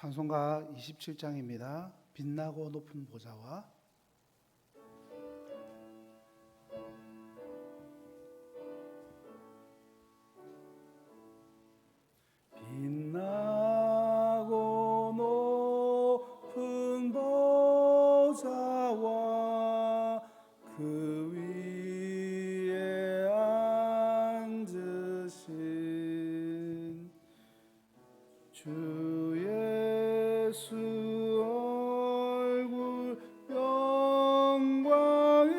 찬송가 27장입니다. 빛나고 높은 보좌와 빛나고 높은 보좌와 그 위에 앉으신 주 예수 얼굴 영광이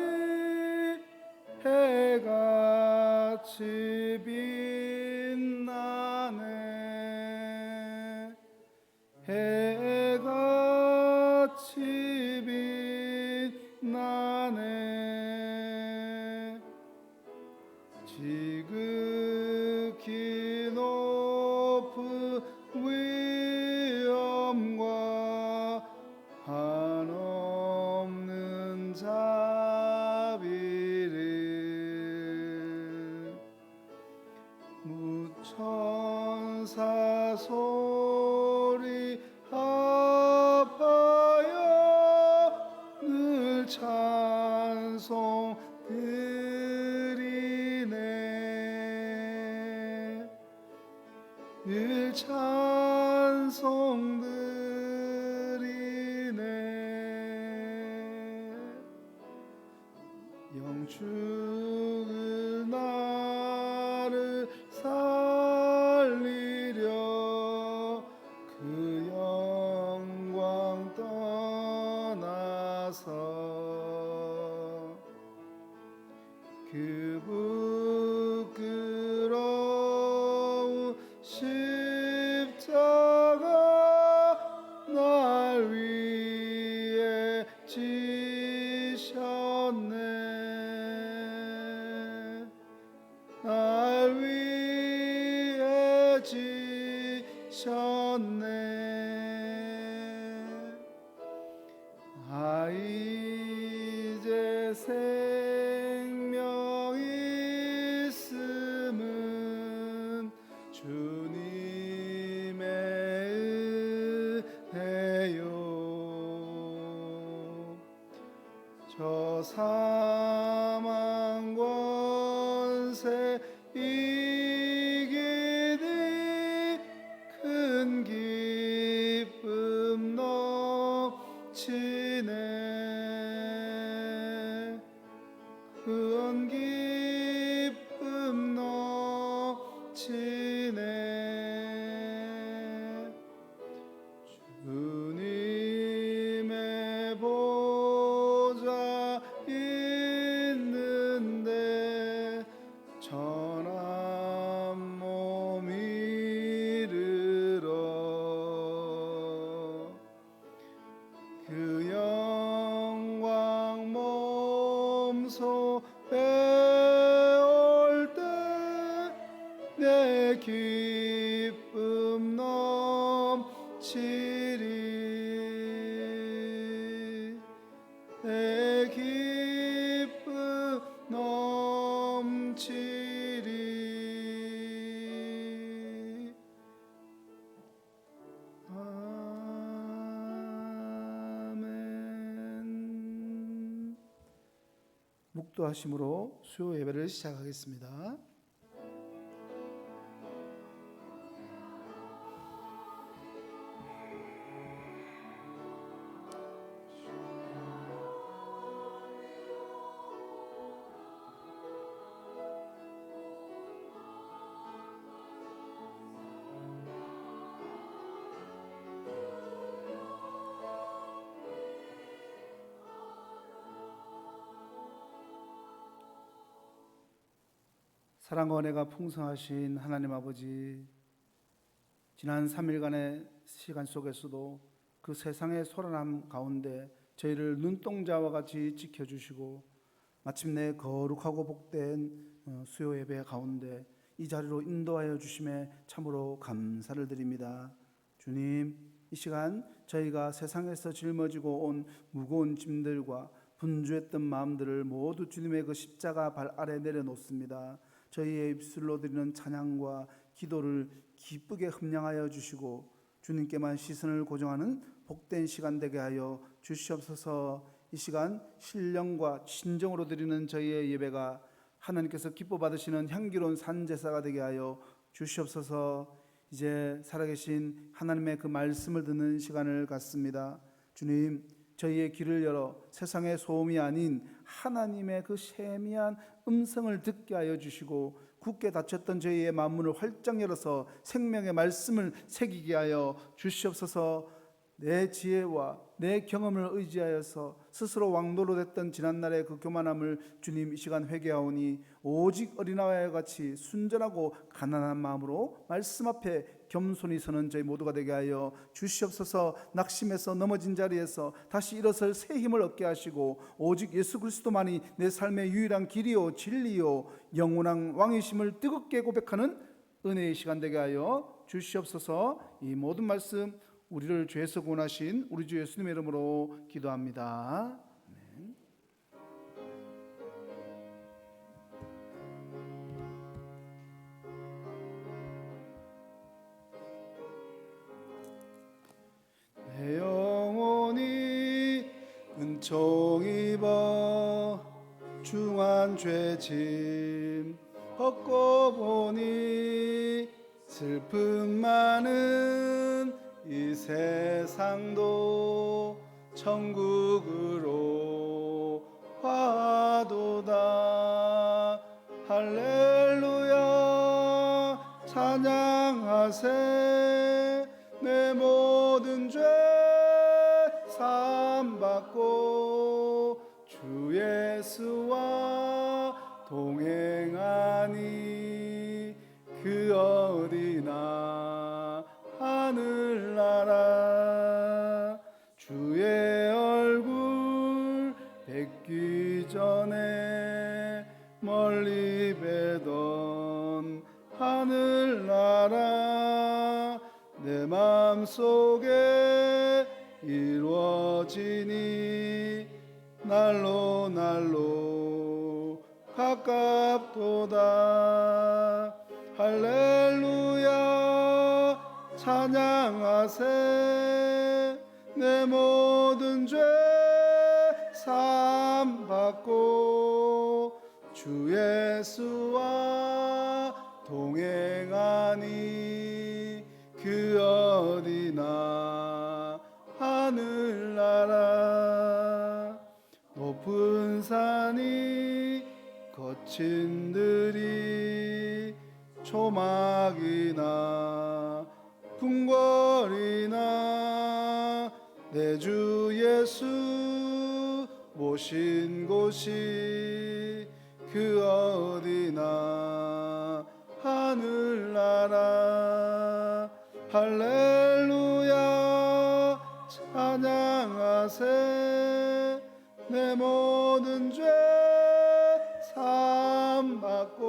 해같이 빛나네. 해같이 빛나네. 지극히 높은 위엄과 한없는 자비를 무천사 소리 합하여 늘 찬송 드리네. 늘 찬송 드리네. 영축을 나를 살리려 그 영광 떠나서 그 부끄러운 십자가 날 위해 지셨네. 날 위해 지셨네. 아 이제 생명 있음은 주님의 은혜요. 저 사망 권세 이기니 큰 기쁨 넘치네. 큰 기쁨 넘치네. 주님의 보좌 있는데 천한 몸 이르러 그 영광 몸소에 올 때 내 기쁨 넘치리. 내 기쁨 넘치리. 아멘. 묵도하심으로 수요 예배를 시작하겠습니다. 사랑과 은혜가 풍성하신 하나님 아버지, 지난 3일간의 시간 속에서도 그 세상의 소란함 가운데 저희를 눈동자와 같이 지켜주시고 마침내 거룩하고 복된 수요 예배 가운데 이 자리로 인도하여 주심에 참으로 감사를 드립니다. 주님, 이 시간 저희가 세상에서 짊어지고 온 무거운 짐들과 분주했던 마음들을 모두 주님의 그 십자가 발 아래 내려놓습니다. 저희의 입술로 드리는 찬양과 기도를 기쁘게 흠량하여 주시고 주님께만 시선을 고정하는 복된 시간 되게 하여 주시옵소서. 이 시간 신령과 진정으로 드리는 저희의 예배가 하나님께서 기뻐 받으시는 향기로운 산제사가 되게 하여 주시옵소서. 이제 살아계신 하나님의 그 말씀을 듣는 시간을 갖습니다. 주님, 저희의 귀를 열어 세상의 소음이 아닌 하나님의 그 세미한 음성을 듣게 하여 주시고, 굳게 닫혔던 저희의 마음문을 활짝 열어서 생명의 말씀을 새기게 하여 주시옵소서. 내 지혜와 내 경험을 의지하여서 스스로 왕도로 됐던 지난날의 그 교만함을 주님 이 시간 회개하오니, 오직 어린아이와 같이 순전하고 가난한 마음으로 말씀 앞에 겸손히 서는 저희 모두가 되게 하여 주시옵소서. 낙심해서 넘어진 자리에서 다시 일어설 새 힘을 얻게 하시고, 오직 예수 그리스도만이 내 삶의 유일한 길이요 진리요 영원한 왕이심을 뜨겁게 고백하는 은혜의 시간 되게 하여 주시옵소서. 이 모든 말씀 우리를 죄에서 구원하신 우리 주 예수님의 이름으로 기도합니다. 아멘. 내 영혼이 은총 입어 중한 죄짐 벗고 보니, 슬픔 많은 이 세상도 천국으로 화도다. 할렐루야 찬양하세. 내 모든 죄 사함받고 주 예수와 동행하니, 그 어디나 하늘나라. 주의 얼굴 뵙기 전에 멀리 뵈던 하늘나라, 내 마음속에 이루어지니 날로 날로 가깝도다. 할렐루야 찬양하세. 내 모든 죄 사함받고 주 예수와 동행하니, 그 어디나 하늘나라. 높은 산이 거친 들이 초막이나 궁궐이나 내 주 예수 모신 곳이 그 어디나 하늘나라. 할렐루야 찬양하세. 내 모든 죄 사함받고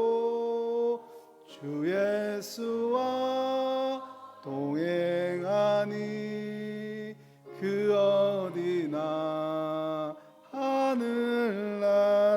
주 예수와 동행하니, 그 어디나 하늘나라.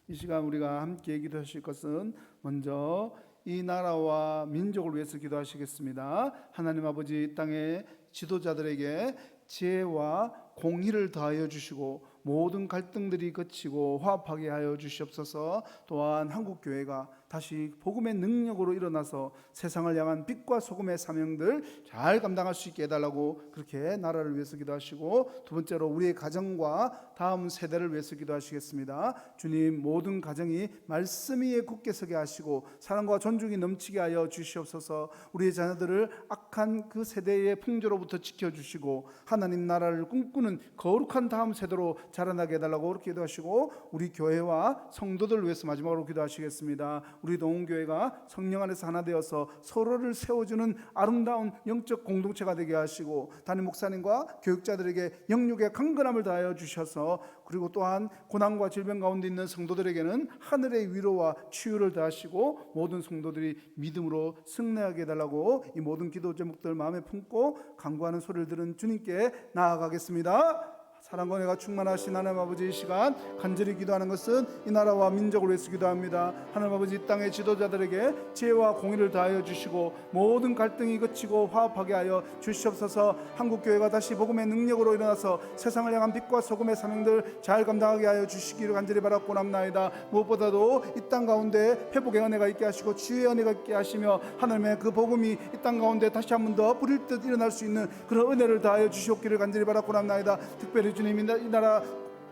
이 시간 우리가 함께 기도하실 것은, 먼저 이 나라와 민족을 위해서 기도하시겠습니다. 하나님 아버지, 땅의 지도자들에게 지혜와 공의를 더하여 주시고, 모든 갈등들이 그치고 화합하게 하여 주시옵소서. 또한 한국교회가 다시 복음의 능력으로 일어나서 세상을 향한 빛과 소금의 사명들 잘 감당할 수 있게 해달라고 그렇게 나라를 위해서 기도하시고, 두 번째로 우리의 가정과 다음 세대를 위해서 기도하시겠습니다. 주님, 모든 가정이 말씀 위에 굳게 서게 하시고 사랑과 존중이 넘치게 하여 주시옵소서. 우리의 자녀들을 악한 그 세대의 풍조로부터 지켜주시고, 하나님 나라를 꿈꾸는 거룩한 다음 세대로 자라나게 해달라고 그렇게 기도하시고, 우리 교회와 성도들을 위해서 마지막으로 기도하시겠습니다. 우리 동원교회가 성령 안에서 하나 되어서 서로를 세워주는 아름다운 영적 공동체가 되게 하시고, 담임 목사님과 교육자들에게 영육의 강건함을 다하여 주셔서, 그리고 또한 고난과 질병 가운데 있는 성도들에게는 하늘의 위로와 치유를 다하시고, 모든 성도들이 믿음으로 승리하게 해달라고 이 모든 기도 제목들 마음에 품고 간구하는 소리를 들은 주님께 나아가겠습니다. 사랑과 은혜가 충만하신 하나님 아버지, 이 시간 간절히 기도하는 것은 이 나라와 민족을 위해서 기도합니다. 하나님 아버지, 이 땅의 지도자들에게 지혜와 공의를 다하여 주시고 모든 갈등이 그치고 화합하게 하여 주시옵소서. 한국교회가 다시 복음의 능력으로 일어나서 세상을 향한 빛과 소금의 사명들 잘 감당하게 하여 주시기를 간절히 바라고 남나이다. 무엇보다도 이 땅 가운데 회복의 은혜가 있게 하시고 치유의 은혜가 있게 하시며 하나님의 그 복음이 이 땅 가운데 다시 한 번 더 부릴 듯 일어날 수 있는 그런 은혜를 다하여 주시옵기를 간절히 바라고 남나이다. 특별히 주님, 이 나라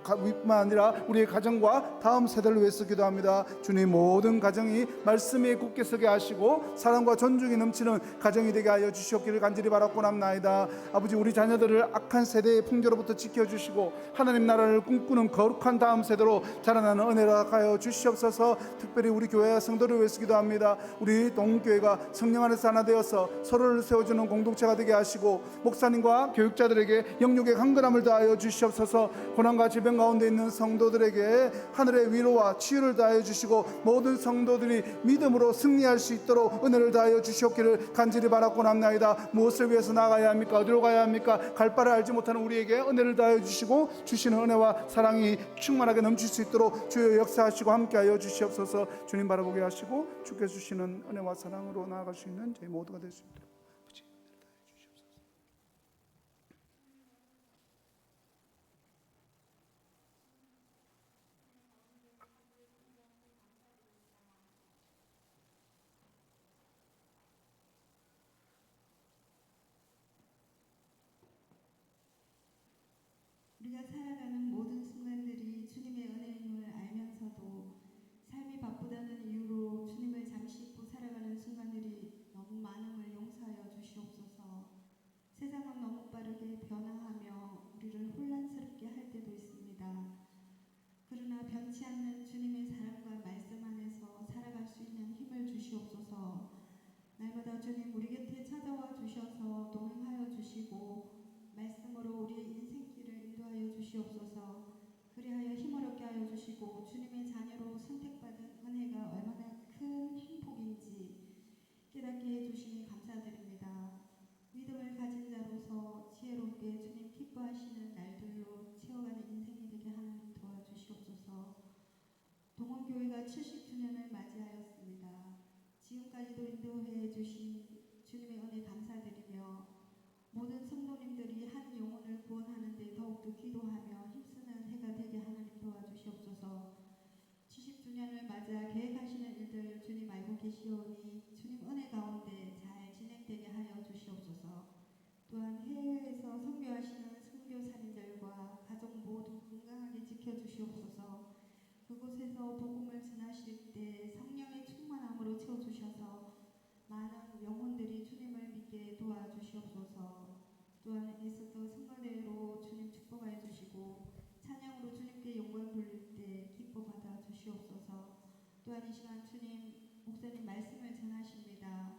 뿐만 아니라 우리의 가정과 다음 세대를 위해서 기도합니다. 주님, 모든 가정이 말씀에 굳게 서게 하시고 사랑과 존중이 넘치는 가정이 되게 하여 주시옵기를 간절히 바라고 남나이다. 아버지, 우리 자녀들을 악한 세대의 풍조로부터 지켜주시고 하나님 나라를 꿈꾸는 거룩한 다음 세대로 자라나는 은혜를 하여 주시옵소서. 특별히 우리 교회와 성도를 위해서 기도합니다. 우리 동교회가 성령 안에서 하나 되어서 서로를 세워주는 공동체가 되게 하시고 목사님과 교육자들에게 영육의 강건함을 다하여 주시옵소서. 고난과 질병 가운데 있는 성도들에게 하늘의 위로와 치유를 다하여 주시고 모든 성도들이 믿음으로 승리할 수 있도록 은혜를 다하여 주시옵기를 간절히 바라고 남나이다. 무엇을 위해서 나가야 합니까? 어디로 가야 합니까? 갈 바를 알지 못하는 우리에게 은혜를 다하여 주시고 주시는 은혜와 사랑이 충만하게 넘칠 수 있도록 주여 역사하시고 함께하여 주시옵소서. 주님 바라보게 하시고 주께서 주시는 은혜와 사랑으로 나아갈 수 있는 저희 모두가 될 수 있도록 우리가 살아가는 모든 순간들이 주님의 은혜임을 알면서도 삶이 바쁘다는 이유로 주님을 잠시 잊고 살아가는 순간들이 너무 많음을 용서하여 주시옵소서. 세상은 너무 빠르게 변화하며 우리를 혼란스럽게 할 때도 있습니다. 그러나 변치 않는 주님의 사랑과 말씀 안에서 살아갈 수 있는 힘을 주시옵소서. 날마다 주님 우리 곁에 찾아와 주셔서 동행하여 주시고 말씀으로 우리의 인생길을 인도하여 주시옵소서. 그리하여 힘을 얻게 하여 주시고 주님의 자녀로 선택받은 은혜가 얼마나 큰 행복인지 깨닫게 해주시니 감사드립니다. 믿음을 가진 자로서 지혜롭게 주님 기뻐하시는 날들로 채워가는 인생이 되게 하나님 도와주시옵소서. 동원교회가 70주년을 맞이하였습니다. 지금까지도 인도해 주신 주님의 은혜 감사드리며 모든 성도님들이 한 영혼을 구원하는 데 더욱더 기도하며 힘쓰는 해가 되게 하나님 도와주시옵소서. 70주년을 맞아 계획하시는 일들 주님 알고 계시오니 주님 은혜 가운데 잘 진행되게 하여 주시옵소서. 또한 해외에서 선교하시는 선교사님들과 가족 모두 건강하게 지켜주시옵소서. 그곳에서 복음을 전하실 때 성령의 충만함으로 채워주셔서 많은 영혼들이 주님을 믿게 도와주시옵소서. 또한 에스더 선거대로 주님 축복하여 주시고 찬양으로 주님께 영광 돌릴 때 기뻐 받아 주시옵소서. 또한 이 시간 주님 목사님 말씀을 전하십니다.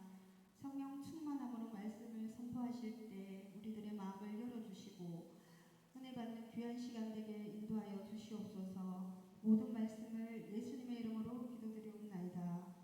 성령 충만함으로 말씀을 선포하실 때 우리들의 마음을 열어주시고 은혜 받는 귀한 시간 되게 인도하여 주시옵소서. 모든 말씀을 예수님의 이름으로 기도드리옵나이다.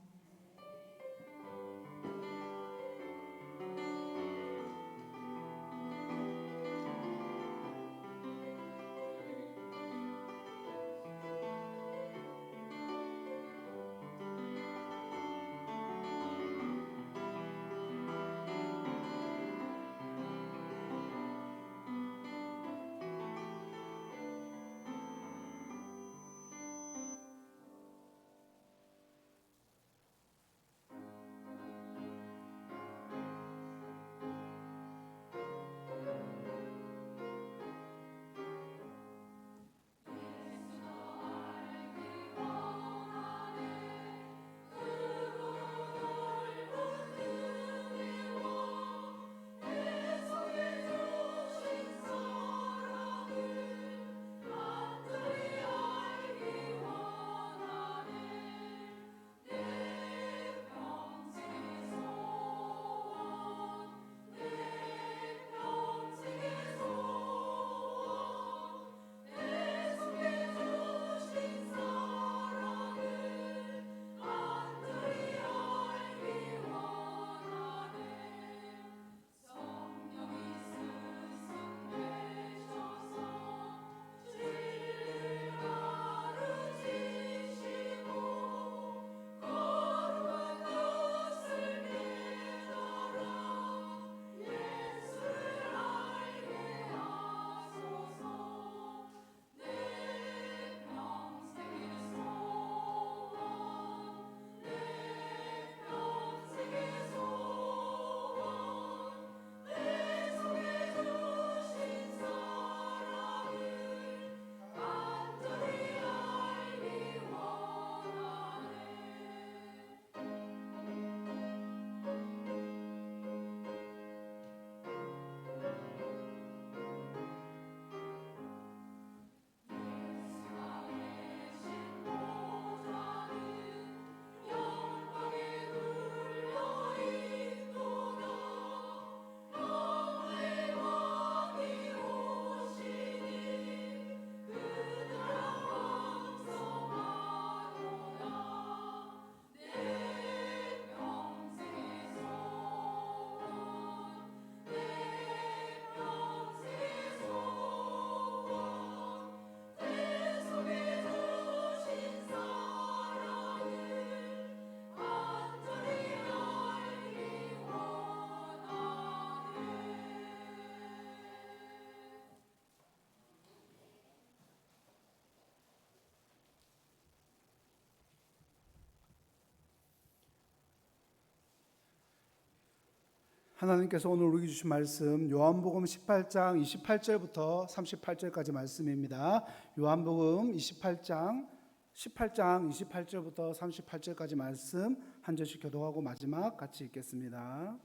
하나님께서 오늘 우리에게 주신 말씀 요한복음 18장 28절부터 38절까지 말씀입니다. 요한복음 18장 28절부터 38절까지 말씀 한 절씩 교독하고 마지막 같이 읽겠습니다.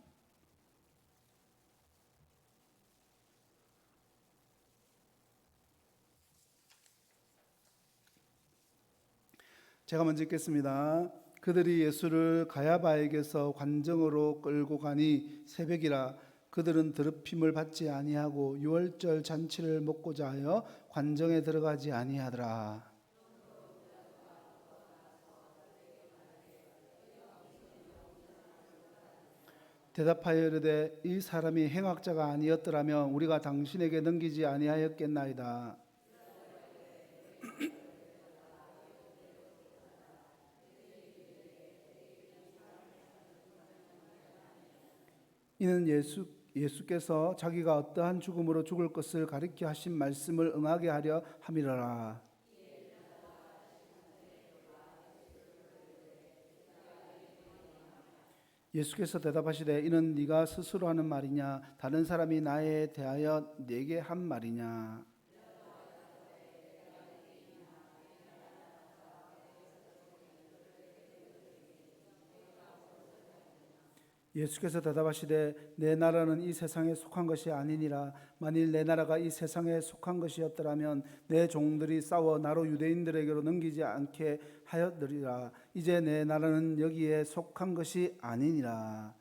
제가 먼저 읽겠습니다. 그들이 예수를 가야바에게서 관정으로 끌고 가니 새벽이라. 그들은 더럽힘을 받지 아니하고 유월절 잔치를 먹고자 하여 관정에 들어가지 아니하더라. 대답하여 이르되 이 사람이 행악자가 아니었더라면 우리가 당신에게 넘기지 아니하였겠나이다. 이는 예수께서 자기가 어떠한 죽음으로 죽을 것을 가리켜 하신 말씀을 응하게 하려 함이라. 예수께서 대답하시되 이는 네가 스스로 하는 말이냐 다른 사람이 나에 대하여 네게 한 말이냐. 예수께서 대답하시되 내 나라는 이 세상에 속한 것이 아니니라. 만일 내 나라가 이 세상에 속한 것이었더라면 내 종들이 싸워 나로 유대인들에게로 넘기지 않게 하였으리라. 이제 내 나라는 여기에 속한 것이 아니니라.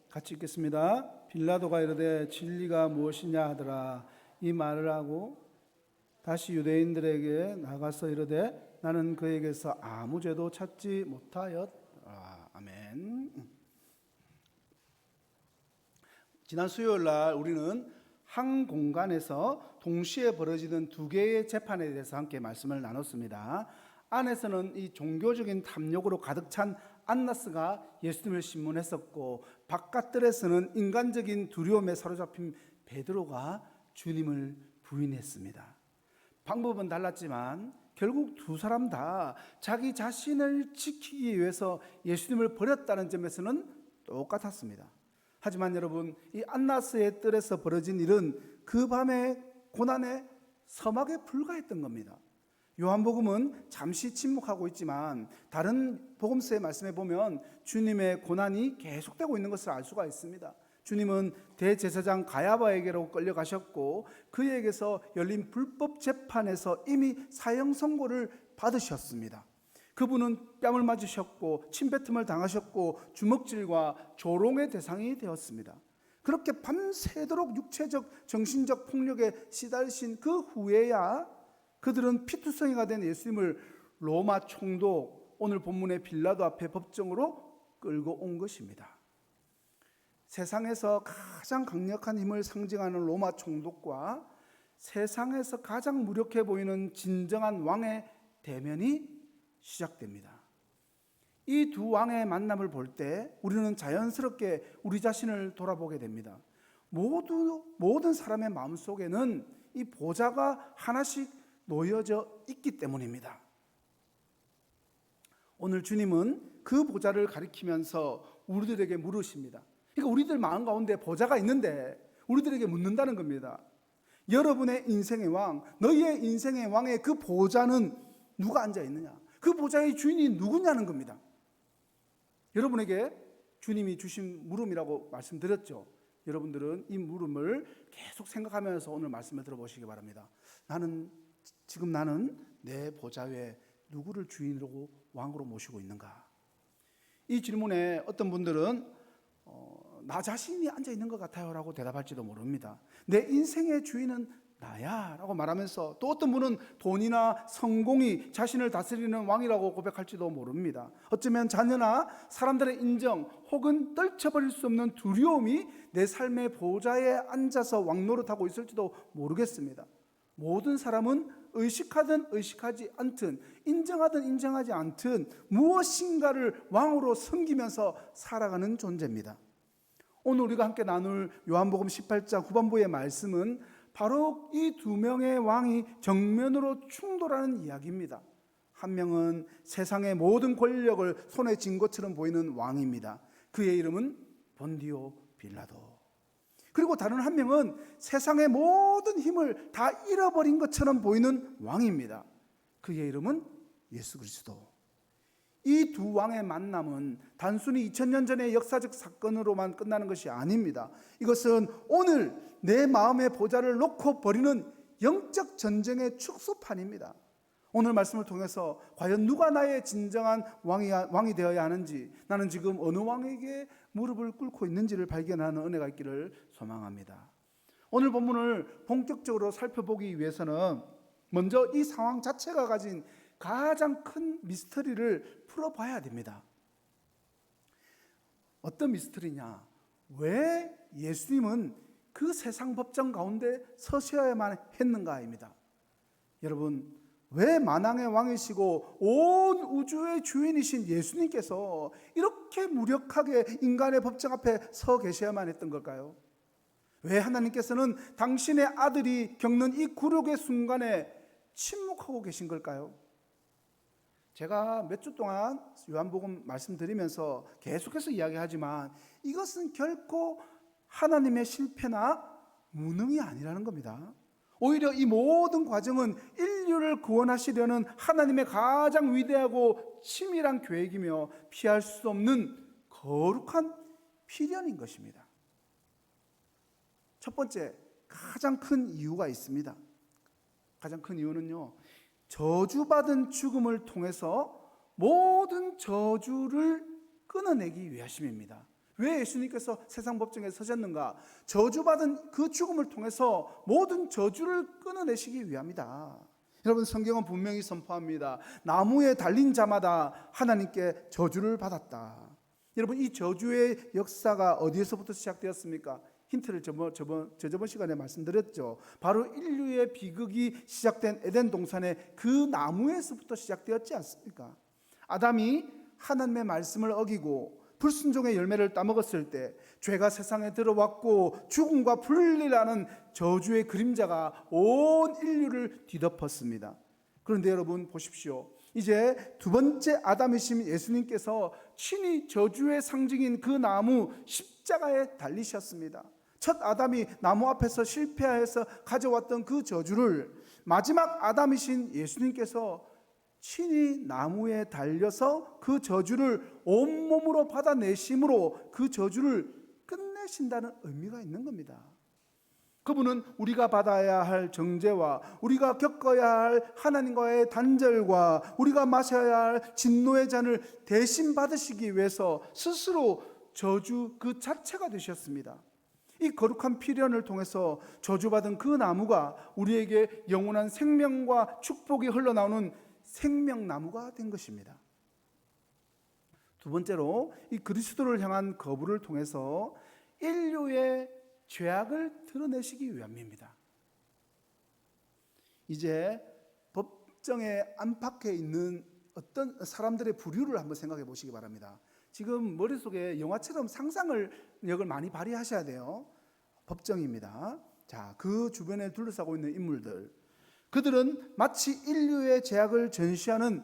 같이 읽겠습니다. 빌라도가 이르되 진리가 무엇이냐 하더라. 이 말을 하고 다시 유대인들에게 나가서 이르되 나는 그에게서 아무 죄도 찾지 못하였더라. 아멘. 지난 수요일 날 우리는 한 공간에서 동시에 벌어지는 두 개의 재판에 대해서 함께 말씀을 나눴습니다. 안에서는 이 종교적인 탐욕으로 가득 찬 안나스가 예수님을 신문했었고, 바깥들에서는 인간적인 두려움에 사로잡힌 베드로가 주님을 부인했습니다. 방법은 달랐지만 결국 두 사람 다 자기 자신을 지키기 위해서 예수님을 버렸다는 점에서는 똑같았습니다. 하지만 여러분, 이 안나스의 뜰에서 벌어진 일은 그 밤의 고난의 서막에 불과했던 겁니다. 요한복음은 잠시 침묵하고 있지만 다른 복음서의 말씀에 보면 주님의 고난이 계속되고 있는 것을 알 수가 있습니다. 주님은 대제사장 가야바에게로 끌려가셨고 그에게서 열린 불법 재판에서 이미 사형 선고를 받으셨습니다. 그분은 뺨을 맞으셨고 침뱉음을 당하셨고 주먹질과 조롱의 대상이 되었습니다. 그렇게 밤새도록 육체적 정신적 폭력에 시달리신 그 후에야 그들은 피투성이가 된 예수님을 로마 총독, 오늘 본문의 빌라도 앞에 법정으로 끌고 온 것입니다. 세상에서 가장 강력한 힘을 상징하는 로마 총독과 세상에서 가장 무력해 보이는 진정한 왕의 대면이 시작됩니다. 이 두 왕의 만남을 볼 때 우리는 자연스럽게 우리 자신을 돌아보게 됩니다. 모든 사람의 마음속에는 이 보좌가 하나씩 놓여져 있기 때문입니다. 오늘 주님은 그 보좌를 가리키면서 우리들에게 물으십니다. 그러니까 우리들 마음 가운데 보좌가 있는데 우리들에게 묻는다는 겁니다. 여러분의 인생의 왕, 너희의 인생의 왕의 그 보좌는 누가 앉아 있느냐? 그 보좌의 주인이 누구냐는 겁니다. 여러분에게 주님이 주신 물음이라고 말씀드렸죠. 여러분들은 이 물음을 계속 생각하면서 오늘 말씀을 들어보시기 바랍니다. 지금 나는 내 보좌 위에 누구를 주인으로 왕으로 모시고 있는가? 이 질문에 어떤 분들은 나 자신이 앉아 있는 것 같아요 라고 대답할지도 모릅니다. 내 인생의 주인은 나야 라고 말하면서, 또 어떤 분은 돈이나 성공이 자신을 다스리는 왕이라고 고백할지도 모릅니다. 어쩌면 자녀나 사람들의 인정 혹은 떨쳐버릴 수 없는 두려움이 내 삶의 보좌에 앉아서 왕노릇하고 있을지도 모르겠습니다. 모든 사람은 의식하든 의식하지 않든 인정하든 인정하지 않든 무엇인가를 왕으로 섬기면서 살아가는 존재입니다. 오늘 우리가 함께 나눌 요한복음 18장 후반부의 말씀은 바로 이 두 명의 왕이 정면으로 충돌하는 이야기입니다. 한 명은 세상의 모든 권력을 손에 쥔 것처럼 보이는 왕입니다. 그의 이름은 본디오 빌라도. 그리고 다른 한 명은 세상의 모든 힘을 다 잃어버린 것처럼 보이는 왕입니다. 그의 이름은 예수 그리스도. 이 두 왕의 만남은 단순히 2000년 전의 역사적 사건으로만 끝나는 것이 아닙니다. 이것은 오늘 내 마음의 보좌를 놓고 벌이는 영적 전쟁의 축소판입니다. 오늘 말씀을 통해서 과연 누가 나의 진정한 왕이 되어야 하는지, 나는 지금 어느 왕에게 무릎을 꿇고 있는지를 발견하는 은혜가 있기를 소망합니다. 오늘 본문을 본격적으로 살펴보기 위해서는 먼저 이 상황 자체가 가진 가장 큰 미스터리를 풀어봐야 됩니다. 어떤 미스터리냐? 왜 예수님은 그 세상 법정 가운데 서셔야만 했는가입니다. 여러분, 왜 만왕의 왕이시고 온 우주의 주인이신 예수님께서 이렇게 무력하게 인간의 법정 앞에 서 계셔야만 했던 걸까요? 왜 하나님께서는 당신의 아들이 겪는 이 굴욕의 순간에 침묵하고 계신 걸까요? 제가 몇 주 동안 요한복음 말씀드리면서 계속해서 이야기하지만 이것은 결코 하나님의 실패나 무능이 아니라는 겁니다. 오히려 이 모든 과정은 인류를 구원하시려는 하나님의 가장 위대하고 치밀한 계획이며 피할 수 없는 거룩한 필연인 것입니다. 첫 번째, 가장 큰 이유가 있습니다. 가장 큰 이유는요, 저주받은 죽음을 통해서 모든 저주를 끊어내기 위하심입니다. 왜 예수님께서 세상 법정에 서셨는가? 저주받은 그 죽음을 통해서 모든 저주를 끊어내시기 위함이다. 여러분, 성경은 분명히 선포합니다. 나무에 달린 자마다 하나님께 저주를 받았다. 여러분, 이 저주의 역사가 어디에서부터 시작되었습니까? 힌트를 저번 시간에 말씀드렸죠. 바로 인류의 비극이 시작된 에덴 동산의 그 나무에서부터 시작되었지 않습니까? 아담이 하나님의 말씀을 어기고 불순종의 열매를 따먹었을 때 죄가 세상에 들어왔고 죽음과 분리라는 저주의 그림자가 온 인류를 뒤덮었습니다. 그런데 여러분 보십시오. 이제 두 번째 아담이신 예수님께서 친히 저주의 상징인 그 나무 십자가에 달리셨습니다. 첫 아담이 나무 앞에서 실패해서 가져왔던 그 저주를 마지막 아담이신 예수님께서 친히 나무에 달려서 그 저주를 온몸으로 받아내심으로 그 저주를 끝내신다는 의미가 있는 겁니다. 그분은 우리가 받아야 할 정죄와 우리가 겪어야 할 하나님과의 단절과 우리가 마셔야 할 진노의 잔을 대신 받으시기 위해서 스스로 저주 그 자체가 되셨습니다. 이 거룩한 필연을 통해서 저주받은 그 나무가 우리에게 영원한 생명과 축복이 흘러나오는 생명나무가 된 것입니다. 두 번째로 이 그리스도를 향한 거부를 통해서 인류의 죄악을 드러내시기 위함입니다. 이제 법정의 안팎에 있는 어떤 사람들의 부류를 한번 생각해 보시기 바랍니다. 지금 머릿속에 영화처럼 상상력을 많이 발휘하셔야 돼요. 법정입니다. 자, 그 주변에 둘러싸고 있는 인물들, 그들은 마치 인류의 죄악을 전시하는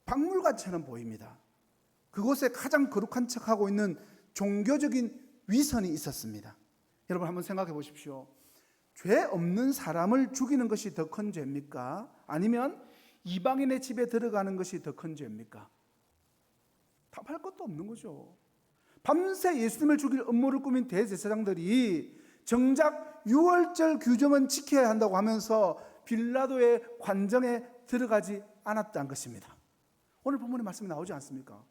박물관처럼 보입니다. 그곳에 가장 거룩한 척하고 있는 종교적인 위선이 있었습니다. 여러분 한번 생각해 보십시오. 죄 없는 사람을 죽이는 것이 더 큰 죄입니까? 아니면 이방인의 집에 들어가는 것이 더 큰 죄입니까? 답할 것도 없는 거죠. 밤새 예수님을 죽일 음모를 꾸민 대제사장들이 정작 유월절 규정은 지켜야 한다고 하면서 빌라도의 관정에 들어가지 않았다는 것입니다. 오늘 본문의 말씀이 나오지 않습니까?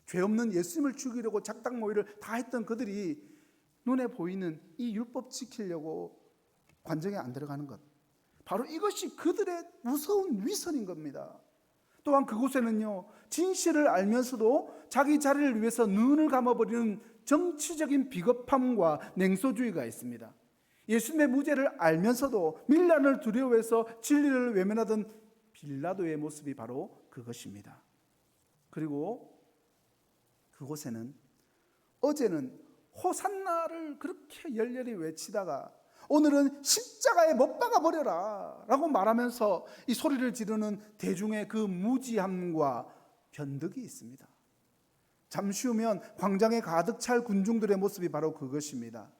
죄 없는 예수님을 죽이려고 작당모의를 다 했던 그들이 눈에 보이는 이 율법 지키려고 관정에 안 들어가는 것, 바로 이것이 그들의 무서운 위선인 겁니다. 또한 그곳에는요, 진실을 알면서도 자기 자리를 위해서 눈을 감아버리는 정치적인 비겁함과 냉소주의가 있습니다. 예수님의 무죄를 알면서도 밀란을 두려워해서 진리를 외면하던 빌라도의 모습이 바로 그것입니다. 그리고 그곳에는 어제는 호산나를 그렇게 열렬히 외치다가 오늘은 십자가에 못 박아 버려라 라고 말하면서 이 소리를 지르는 대중의 그 무지함과 변덕이 있습니다. 잠시 후면 광장에 가득 찰 군중들의 모습이 바로 그것입니다.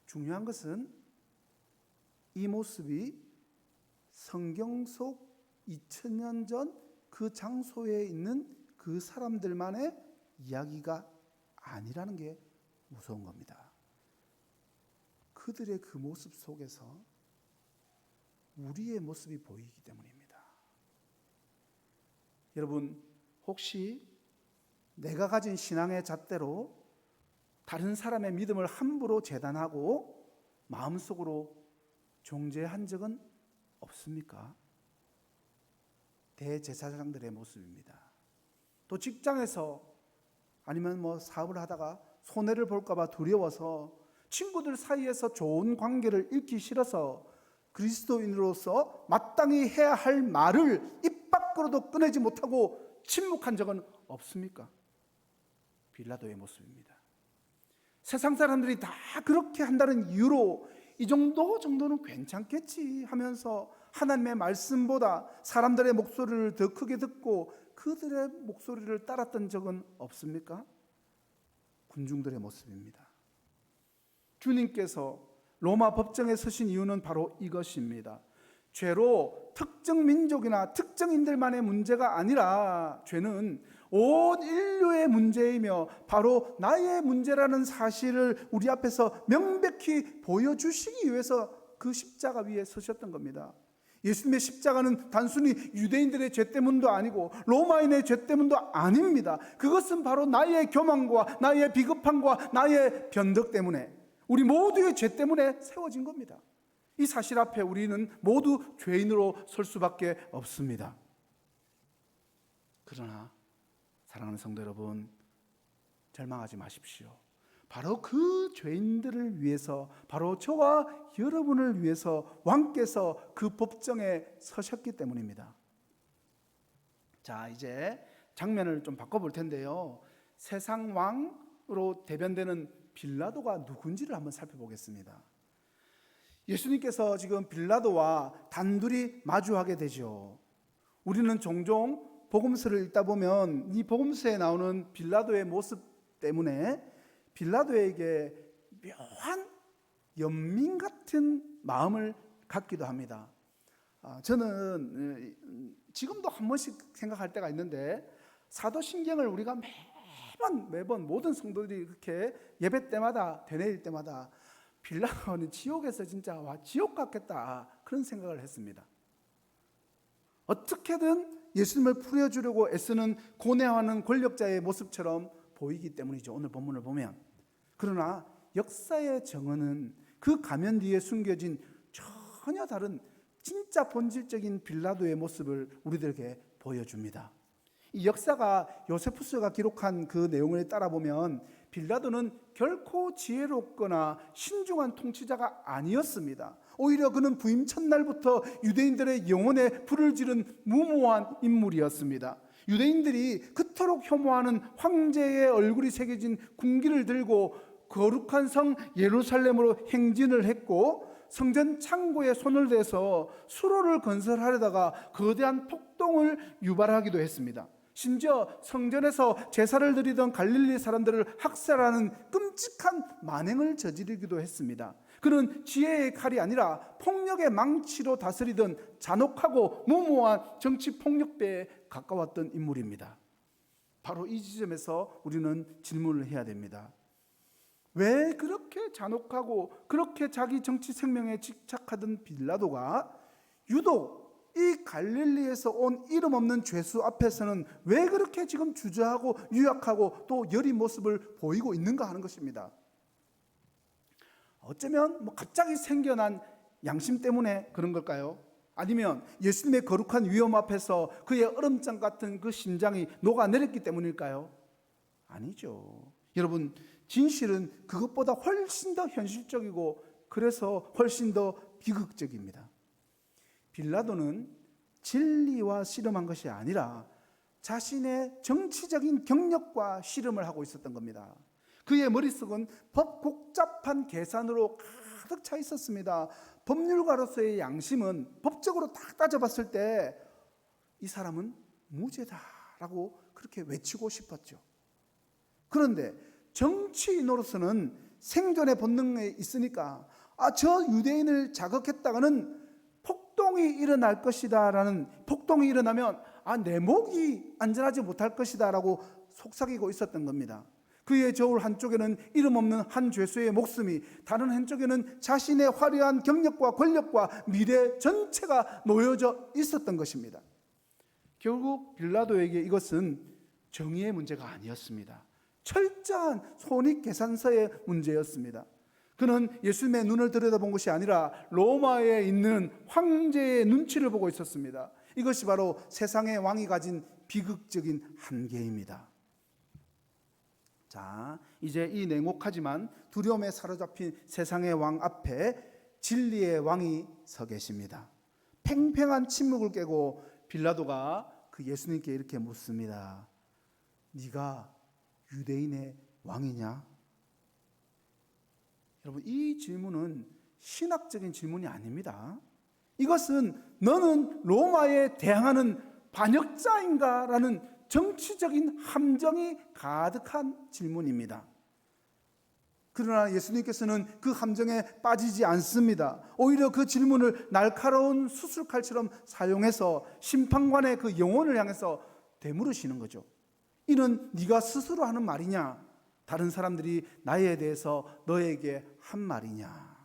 중요한 것은 이 모습이 성경 속 2000년 전 그 장소에 있는 그 사람들만의 이야기가 아니라는 게 무서운 겁니다. 그들의 그 모습 속에서 우리의 모습이 보이기 때문입니다. 여러분, 혹시 내가 가진 신앙의 잣대로 다른 사람의 믿음을 함부로 재단하고 마음속으로 정죄한 적은 없습니까? 대제사장들의 모습입니다. 또 직장에서 아니면 사업을 하다가 손해를 볼까 봐 두려워서 친구들 사이에서 좋은 관계를 잃기 싫어서 그리스도인으로서 마땅히 해야 할 말을 입 밖으로도 꺼내지 못하고 침묵한 적은 없습니까? 빌라도의 모습입니다. 세상 사람들이 다 그렇게 한다는 이유로 이 정도는 괜찮겠지 하면서 하나님의 말씀보다 사람들의 목소리를 더 크게 듣고 그들의 목소리를 따랐던 적은 없습니까? 군중들의 모습입니다. 주님께서 로마 법정에 서신 이유는 바로 이것입니다. 죄로 특정 민족이나 특정인들만의 문제가 아니라 죄는 온 인류의 문제이며 바로 나의 문제라는 사실을 우리 앞에서 명백히 보여주시기 위해서 그 십자가 위에 서셨던 겁니다. 예수님의 십자가는 단순히 유대인들의 죄 때문도 아니고 로마인의 죄 때문도 아닙니다. 그것은 바로 나의 교만과 나의 비겁함과 나의 변덕 때문에, 우리 모두의 죄 때문에 세워진 겁니다. 이 사실 앞에 우리는 모두 죄인으로 설 수밖에 없습니다. 그러나 사랑하는 성도 여러분, 절망하지 마십시오. 바로 그 죄인들을 위해서, 바로 저와 여러분을 위해서 왕께서 그 법정에 서셨기 때문입니다. 자, 이제 장면을 좀 바꿔볼 텐데요. 세상 왕으로 대변되는 빌라도가 누군지를 한번 살펴보겠습니다. 예수님께서 지금 빌라도와 단둘이 마주하게 되죠. 우리는 종종 복음서를 읽다 보면 이 복음서에 나오는 빌라도의 모습 때문에 빌라도에게 묘한 연민 같은 마음을 갖기도 합니다. 저는 지금도 한 번씩 생각할 때가 있는데, 사도신경을 우리가 매번 모든 성도들이 그렇게 예배 때마다 되뇌일 때마다 빌라도는 지옥에서 진짜 지옥 같겠다 그런 생각을 했습니다. 어떻게든 예수님을 풀어주려고 애쓰는 고뇌하는 권력자의 모습처럼 보이기 때문이죠, 오늘 본문을 보면. 그러나 역사의 정언은 그 가면 뒤에 숨겨진 전혀 다른 진짜 본질적인 빌라도의 모습을 우리들에게 보여줍니다. 이 역사가 요세푸스가 기록한 그 내용을 따라보면 빌라도는 결코 지혜롭거나 신중한 통치자가 아니었습니다. 오히려 그는 부임 첫날부터 유대인들의 영혼에 불을 지른 무모한 인물이었습니다. 유대인들이 그토록 혐오하는 황제의 얼굴이 새겨진 군기를 들고 거룩한 성 예루살렘으로 행진을 했고, 성전 창고에 손을 대서 수로를 건설하려다가 거대한 폭동을 유발하기도 했습니다. 심지어 성전에서 제사를 드리던 갈릴리 사람들을 학살하는 끔찍한 만행을 저지르기도 했습니다. 그는 지혜의 칼이 아니라 폭력의 망치로 다스리던 잔혹하고 무모한 정치 폭력배에 가까웠던 인물입니다. 바로 이 지점에서 우리는 질문을 해야 됩니다. 왜 그렇게 잔혹하고 그렇게 자기 정치 생명에 집착하던 빌라도가 유독 이 갈릴리에서 온 이름 없는 죄수 앞에서는 왜 그렇게 지금 주저하고 유약하고 또 여린 모습을 보이고 있는가 하는 것입니다. 어쩌면 갑자기 생겨난 양심 때문에 그런 걸까요? 아니면 예수님의 거룩한 위엄 앞에서 그의 얼음장 같은 그 심장이 녹아내렸기 때문일까요? 아니죠. 여러분, 진실은 그것보다 훨씬 더 현실적이고 그래서 훨씬 더 비극적입니다. 빌라도는 진리와 씨름한 것이 아니라 자신의 정치적인 경력과 씨름을 하고 있었던 겁니다. 그의 머릿속은 복잡한 계산으로 가득 차 있었습니다. 법률가로서의 양심은 법적으로 딱 따져봤을 때 이 사람은 무죄다라고 그렇게 외치고 싶었죠. 그런데 정치인으로서는 생존의 본능에 있으니까 저 유대인을 자극했다가는 폭동이 일어날 것이다라는, 폭동이 일어나면 내 목이 안전하지 못할 것이다라고 속삭이고 있었던 겁니다. 그의 저울 한쪽에는 이름 없는 한 죄수의 목숨이, 다른 한쪽에는 자신의 화려한 경력과 권력과 미래 전체가 놓여져 있었던 것입니다. 결국 빌라도에게 이것은 정의의 문제가 아니었습니다. 철저한 손익계산서의 문제였습니다. 그는 예수님의 눈을 들여다본 것이 아니라 로마에 있는 황제의 눈치를 보고 있었습니다. 이것이 바로 세상의 왕이 가진 비극적인 한계입니다. 자, 이제 이 냉혹하지만 두려움에 사로잡힌 세상의 왕 앞에 진리의 왕이 서 계십니다. 팽팽한 침묵을 깨고 빌라도가 그 예수님께 이렇게 묻습니다. 네가 유대인의 왕이냐? 여러분, 이 질문은 신학적인 질문이 아닙니다. 이것은 너는 로마에 대항하는 반역자인가? 라는 정치적인 함정이 가득한 질문입니다. 그러나 예수님께서는 그 함정에 빠지지 않습니다. 오히려 그 질문을 날카로운 수술칼처럼 사용해서 심판관의 그 영혼을 향해서 되물으시는 거죠. 이는 네가 스스로 하는 말이냐? 다른 사람들이 나에 대해서 너에게 한 말이냐?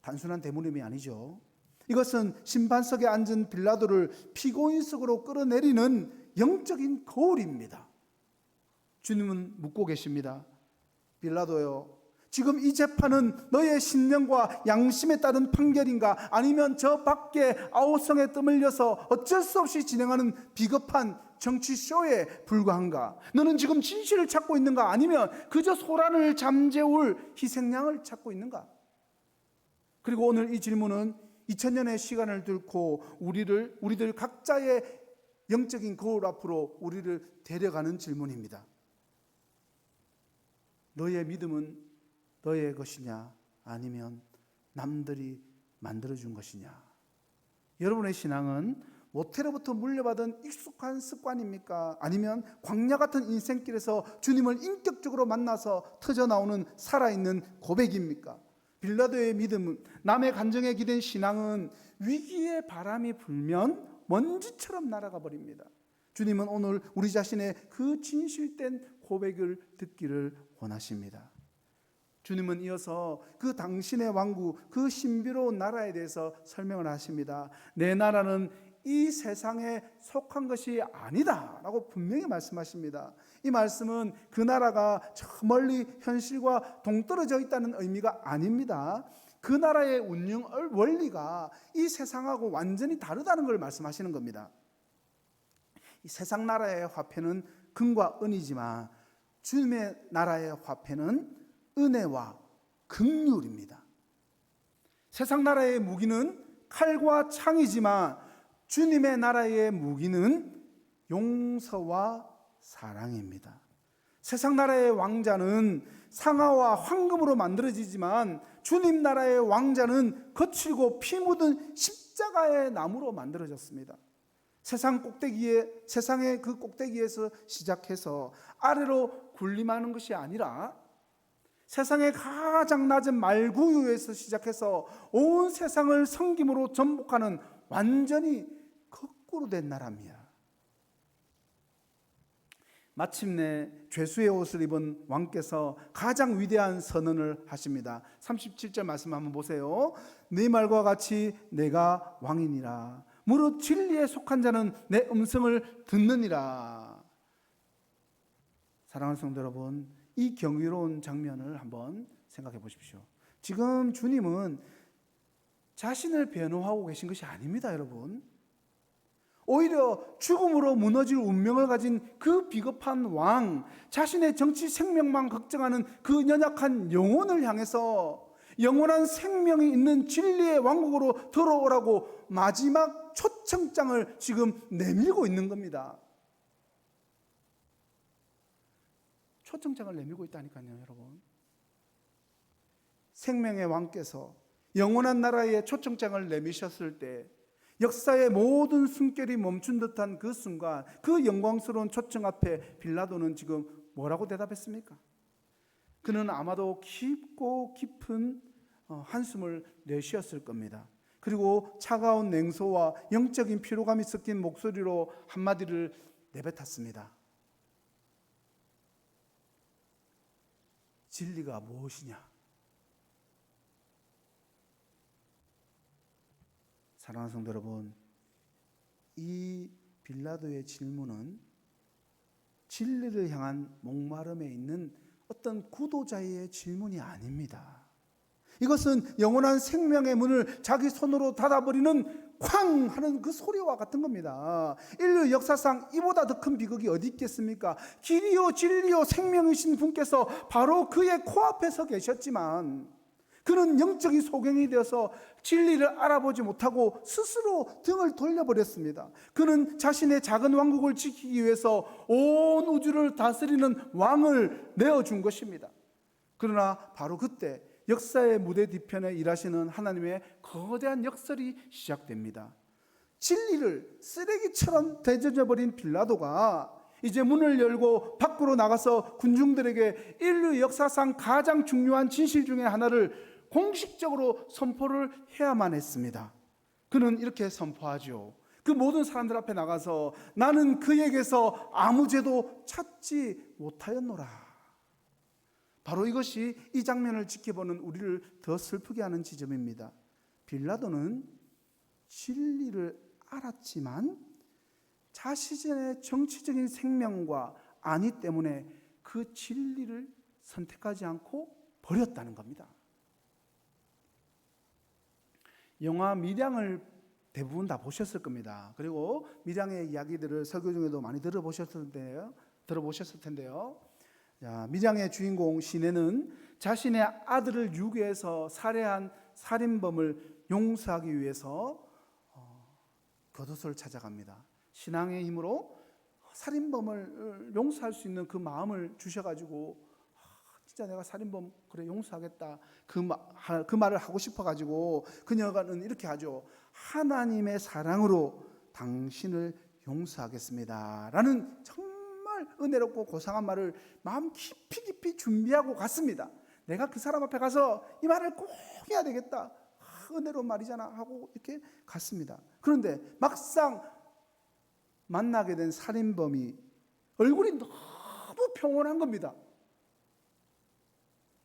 단순한 되물음이 아니죠. 이것은 심판석에 앉은 빌라도를 피고인석으로 끌어내리는 영적인 거울입니다. 주님은 묻고 계십니다. 빌라도요, 지금 이 재판은 너의 신념과 양심에 따른 판결인가? 아니면 저 밖에 아우성에 떠밀려서 어쩔 수 없이 진행하는 비겁한 정치쇼에 불과한가? 너는 지금 진실을 찾고 있는가? 아니면 그저 소란을 잠재울 희생양을 찾고 있는가? 그리고 오늘 이 질문은 2000년의 시간을 뚫고 우리들 각자의 영적인 거울 앞으로 우리를 데려가는 질문입니다. 너의 믿음은 너의 것이냐? 아니면 남들이 만들어준 것이냐? 여러분의 신앙은 모태로부터 물려받은 익숙한 습관입니까? 아니면 광야 같은 인생길에서 주님을 인격적으로 만나서 터져나오는 살아있는 고백입니까? 빌라도의 믿음은, 남의 간정에 기댄 신앙은 위기의 바람이 불면 먼지처럼 날아가 버립니다. 주님은 오늘 우리 자신의 그 진실된 고백을 듣기를 원하십니다. 주님은 이어서 그 당신의 왕국, 그 신비로운 나라에 대해서 설명을 하십니다. 내 나라는 이 세상에 속한 것이 아니다 라고 분명히 말씀하십니다. 이 말씀은 그 나라가 저 멀리 현실과 동떨어져 있다는 의미가 아닙니다. 그 나라의 운영 원리가 이 세상하고 완전히 다르다는 걸 말씀하시는 겁니다. 이 세상 나라의 화폐는 금과 은이지만 주님의 나라의 화폐는 은혜와 긍휼입니다. 세상 나라의 무기는 칼과 창이지만 주님의 나라의 무기는 용서와 사랑입니다. 세상 나라의 왕자는 상아와 황금으로 만들어지지만 주님 나라의 왕자는 거칠고 피 묻은 십자가의 나무로 만들어졌습니다. 세상의 그 꼭대기에서 시작해서 아래로 군림하는 것이 아니라 세상의 가장 낮은 말구유에서 시작해서 온 세상을 섬김으로 전복하는 완전히 거꾸로 된 나라입니다. 마침내 죄수의 옷을 입은 왕께서 가장 위대한 선언을 하십니다. 37절 말씀 한번 보세요. 네 말과 같이 내가 왕이니라. 무릇 진리에 속한 자는 내 음성을 듣느니라. 사랑하는 성도 여러분, 이 경이로운 장면을 한번 생각해 보십시오. 지금 주님은 자신을 변호하고 계신 것이 아닙니다, 여러분. 오히려 죽음으로 무너질 운명을 가진 그 비겁한 왕, 자신의 정치 생명만 걱정하는 그 연약한 영혼을 향해서 영원한 생명이 있는 진리의 왕국으로 들어오라고 마지막 초청장을 지금 내밀고 있는 겁니다. 초청장을 내밀고 있다니까요, 여러분. 생명의 왕께서 영원한 나라의 초청장을 내미셨을 때 역사의 모든 숨결이 멈춘 듯한 그 순간, 그 영광스러운 초청 앞에 빌라도는 지금 뭐라고 대답했습니까? 그는 아마도 깊고 깊은 한숨을 내쉬었을 겁니다. 그리고 차가운 냉소와 영적인 피로감이 섞인 목소리로 한마디를 내뱉었습니다. 진리가 무엇이냐? 사랑하는 성도 여러분, 이 빌라도의 질문은 진리를 향한 목마름에 있는 어떤 구도자의 질문이 아닙니다. 이것은 영원한 생명의 문을 자기 손으로 닫아버리는 쾅 하는 그 소리와 같은 겁니다. 인류 역사상 이보다 더 큰 비극이 어디 있겠습니까? 길이요 진리요 생명이신 분께서 바로 그의 코앞에 서 계셨지만 그는 영적인 소경이 되어서 진리를 알아보지 못하고 스스로 등을 돌려버렸습니다. 그는 자신의 작은 왕국을 지키기 위해서 온 우주를 다스리는 왕을 내어준 것입니다. 그러나 바로 그때 역사의 무대 뒤편에 일하시는 하나님의 거대한 역설이 시작됩니다. 진리를 쓰레기처럼 되져버린 빌라도가 이제 문을 열고 밖으로 나가서 군중들에게 인류 역사상 가장 중요한 진실 중에 하나를 공식적으로 선포를 해야만 했습니다. 그는 이렇게 선포하죠. 그 모든 사람들 앞에 나가서 나는 그에게서 아무 죄도 찾지 못하였노라. 바로 이것이 이 장면을 지켜보는 우리를 더 슬프게 하는 지점입니다. 빌라도는 진리를 알았지만 자신의 정치적인 생명과 안위 때문에 그 진리를 선택하지 않고 버렸다는 겁니다. 영화 밀양을 대부분 다 보셨을 겁니다. 그리고 밀양의 이야기들을 설교 중에도 많이 들어보셨을 텐데요. 자, 밀양의 주인공 시내는 자신의 아들을 유괴해서 살해한 살인범을 용서하기 위해서 겉옷을 찾아갑니다. 신앙의 힘으로 살인범을 용서할 수 있는 그 마음을 주셔가지고 진짜 내가 살인범 그래 용서하겠다 그 말을 하고 싶어가지고 그녀는 이렇게 하죠. 하나님의 사랑으로 당신을 용서하겠습니다 라는 정말 은혜롭고 고상한 말을 마음 깊이 준비하고 갔습니다. 내가 그 사람 앞에 가서 이 말을 꼭 해야 되겠다, 은혜로운 말이잖아 하고 이렇게 갔습니다. 그런데 막상 만나게 된 살인범이 얼굴이 너무 평온한 겁니다.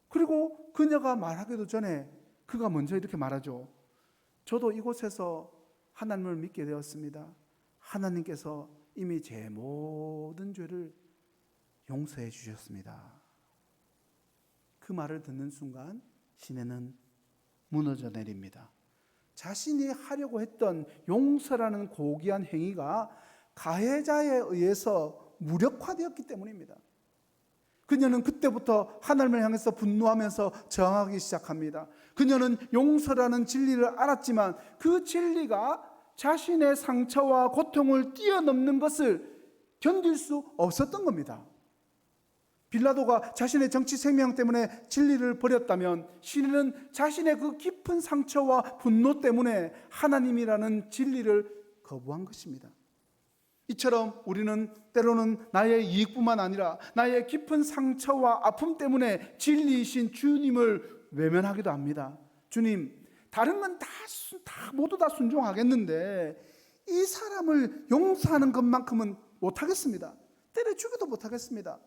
그리고 그녀가 말하기도 전에 그가 먼저 이렇게 말하죠. 저도 이곳에서 하나님을 믿게 되었습니다. 하나님께서 이미 제 모든 죄를 용서해 주셨습니다. 그 말을 듣는 순간 시내는 무너져 내립니다. 자신이 하려고 했던 용서라는 고귀한 행위가 가해자에 의해서 무력화되었기 때문입니다. 그녀는 그때부터 하나님을 향해서 분노하면서 저항하기 시작합니다. 그녀는 용서라는 진리를 알았지만 그 진리가 자신의 상처와 고통을 뛰어넘는 것을 견딜 수 없었던 겁니다. 빌라도가 자신의 정치 생명 때문에 진리를 버렸다면 시내는 자신의 그 깊은 상처와 분노 때문에 하나님이라는 진리를 거부한 것입니다. 이처럼 우리는 때로는 나의 이익뿐만 아니라 나의 깊은 상처와 아픔 때문에 진리이신 주님을 외면하기도 합니다. 주님, 다른 건 다 모두 다 순종하겠는데 이 사람을 용서하는 것만큼은 못하겠습니다. 때려주기도 못하겠습니다.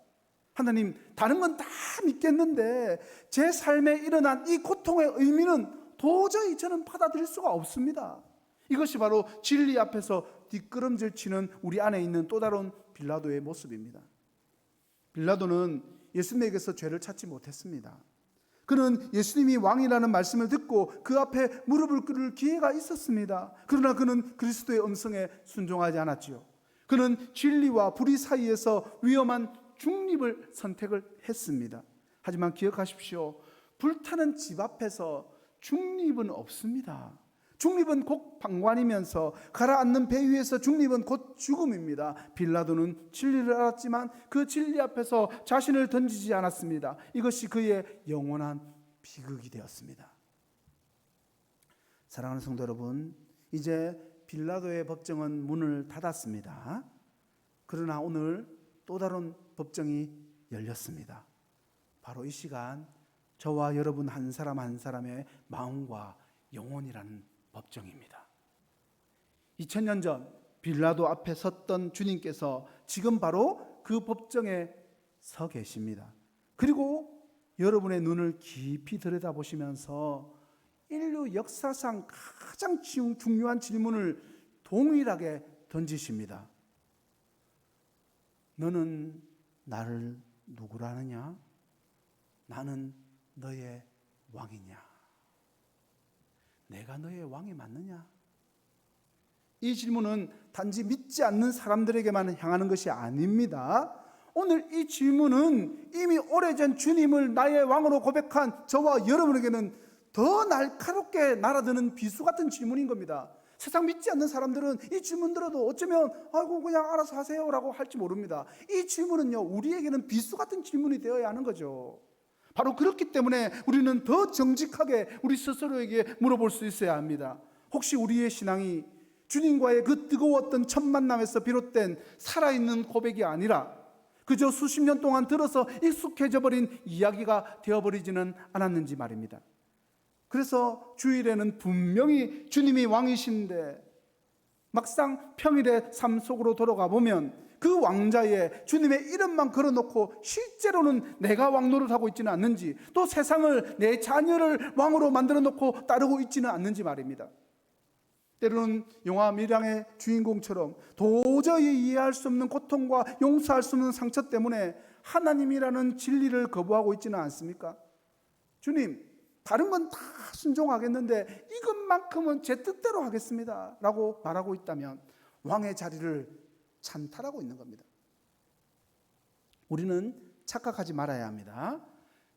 하나님, 다른 건 다 믿겠는데 제 삶에 일어난 이 고통의 의미는 도저히 저는 받아들일 수가 없습니다. 이것이 바로 진리 앞에서 뒷걸음질 치는 우리 안에 있는 또 다른 빌라도의 모습입니다. 빌라도는 예수님에게서 죄를 찾지 못했습니다. 그는 예수님이 왕이라는 말씀을 듣고 그 앞에 무릎을 꿇을 기회가 있었습니다. 그러나 그는 그리스도의 음성에 순종하지 않았지요. 그는 진리와 불의 사이에서 위험한 중립을 선택을 했습니다. 하지만 기억하십시오. 불타는 집 앞에서 중립은 없습니다. 중립은 곧 방관이면서 가라앉는 배 위에서 중립은 곧 죽음입니다. 빌라도는 진리를 알았지만 그 진리 앞에서 자신을 던지지 않았습니다. 이것이 그의 영원한 비극이 되었습니다. 사랑하는 성도 여러분, 이제 빌라도의 법정은 문을 닫았습니다. 그러나 오늘 또 다른 법정이 열렸습니다. 바로 이 시간 저와 여러분 한 사람 한 사람의 마음과 영혼이라는 법정입니다. 2000년 전 빌라도 앞에 섰던 주님께서 지금 바로 그 법정에 서 계십니다. 그리고 여러분의 눈을 깊이 들여다보시면서 인류 역사상 가장 중요한 질문을 동일하게 던지십니다. 너는 나를 누구라 하느냐? 나는 너의 왕이냐? 내가 너의 왕이 맞느냐? 이 질문은 단지 믿지 않는 사람들에게만 향하는 것이 아닙니다. 오늘 이 질문은 이미 오래전 주님을 나의 왕으로 고백한 저와 여러분에게는 더 날카롭게 날아드는 비수 같은 질문인 겁니다. 세상 믿지 않는 사람들은 이 질문 들어도 어쩌면 아이고 그냥 알아서 하세요라고 할지 모릅니다. 이 질문은요, 우리에게는 비수 같은 질문이 되어야 하는 거죠. 바로 그렇기 때문에 우리는 더 정직하게 우리 스스로에게 물어볼 수 있어야 합니다. 혹시 우리의 신앙이 주님과의 그 뜨거웠던 첫 만남에서 비롯된 살아있는 고백이 아니라 그저 수십 년 동안 들어서 익숙해져 버린 이야기가 되어버리지는 않았는지 말입니다. 그래서 주일에는 분명히 주님이 왕이신데 막상 평일의 삶 속으로 돌아가 보면 그 왕자에 주님의 이름만 걸어놓고 실제로는 내가 왕 노릇하고 있지는 않는지, 또 세상을 내 자녀를 왕으로 만들어 놓고 따르고 있지는 않는지 말입니다. 때로는 영화 밀양의 주인공처럼 도저히 이해할 수 없는 고통과 용서할 수 없는 상처 때문에 하나님이라는 진리를 거부하고 있지는 않습니까? 주님, 다른 건 다 순종하겠는데 이것만큼은 제 뜻대로 하겠습니다 라고 말하고 있다면 왕의 자리를 찬탈하고 있는 겁니다. 우리는 착각하지 말아야 합니다.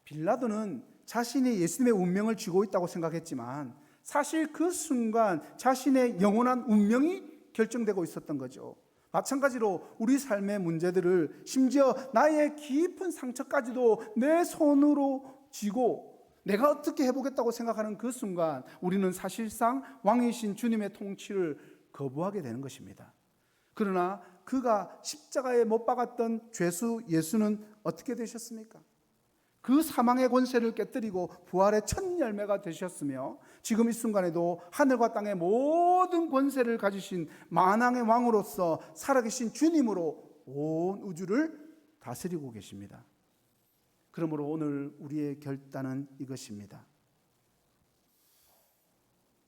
빌라도는 자신이 예수님의 운명을 쥐고 있다고 생각했지만 사실 그 순간 자신의 영원한 운명이 결정되고 있었던 거죠. 마찬가지로 우리 삶의 문제들을, 심지어 나의 깊은 상처까지도 내 손으로 쥐고 내가 어떻게 해보겠다고 생각하는 그 순간 우리는 사실상 왕이신 주님의 통치를 거부하게 되는 것입니다. 그러나 그가 십자가에 못 박았던 죄수 예수는 어떻게 되셨습니까? 그 사망의 권세를 깨뜨리고 부활의 첫 열매가 되셨으며 지금 이 순간에도 하늘과 땅의 모든 권세를 가지신 만왕의 왕으로서 살아계신 주님으로 온 우주를 다스리고 계십니다. 그러므로 오늘 우리의 결단은 이것입니다.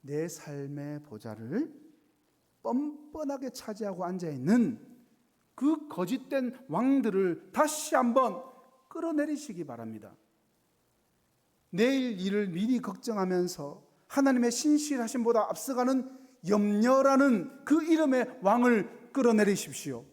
내 삶의 보좌를 뻔뻔하게 차지하고 앉아있는 그 거짓된 왕들을 다시 한번 끌어내리시기 바랍니다. 내일 일을 미리 걱정하면서 하나님의 신실하심보다 앞서가는 염려라는 그 이름의 왕을 끌어내리십시오.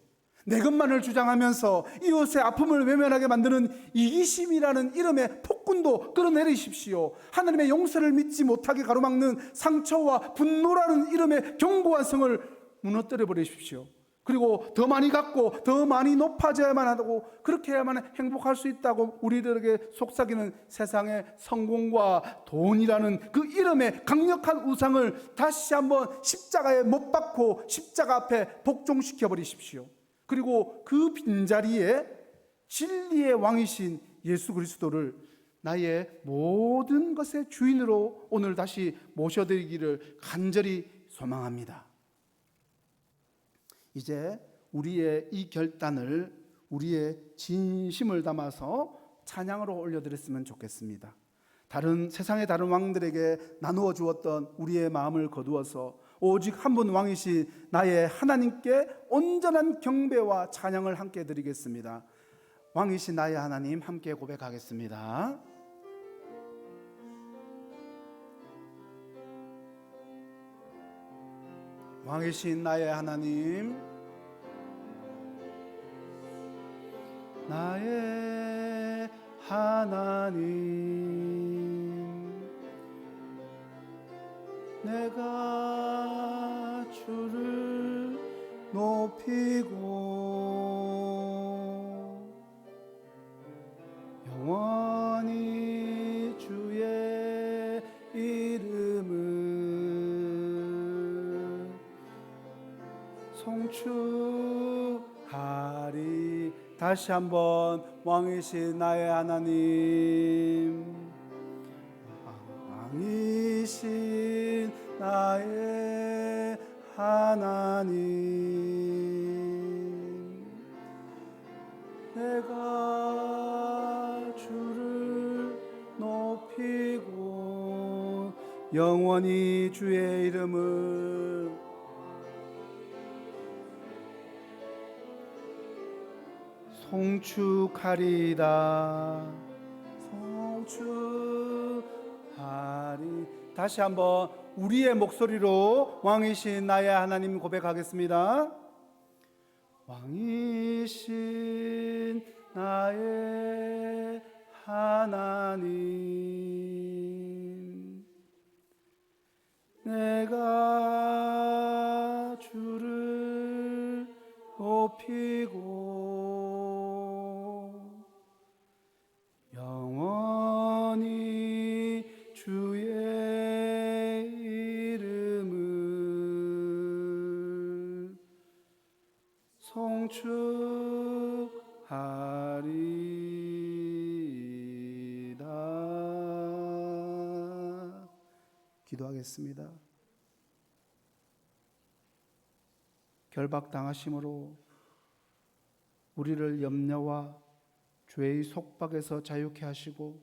내 것만을 주장하면서 이웃의 아픔을 외면하게 만드는 이기심이라는 이름의 폭군도 끌어내리십시오. 하나님의 용서를 믿지 못하게 가로막는 상처와 분노라는 이름의 견고한 성을 무너뜨려 버리십시오. 그리고 더 많이 갖고 더 많이 높아져야만 하고 그렇게 해야만 행복할 수 있다고 우리들에게 속삭이는 세상의 성공과 돈이라는 그 이름의 강력한 우상을 다시 한번 십자가에 못 박고 십자가 앞에 복종시켜 버리십시오. 그리고 그 빈자리에 진리의 왕이신 예수 그리스도를 나의 모든 것의 주인으로 오늘 다시 모셔드리기를 간절히 소망합니다. 이제 우리의 이 결단을, 우리의 진심을 담아서 찬양으로 올려드렸으면 좋겠습니다. 세상의 다른 왕들에게 나누어 주었던 우리의 마음을 거두어서 오직 한 분 왕이신 나의 하나님께 온전한 경배와 찬양을 함께 드리겠습니다. 왕이신 나의 하나님 함께 고백하겠습니다. 왕이신 나의 하나님, 나의 하나님, 내가 주를 높이고 영원히 주의 이름을 송축하리. 다시 한번 왕이신 나의 하나님, 왕이신 나의 하나님, 내가 주를 높이고 영원히 주의 이름을 송축하리이다. 송축하리. 다시 한번 우리의 목소리로 왕이신 나의 하나님 고백하겠습니다. 왕이신 나의 하나님, 내가 주를 높이고 영원히 주의 이름을 송축하리이다. 기도하겠습니다. 결박당하심으로 우리를 염려와 죄의 속박에서 자유케 하시고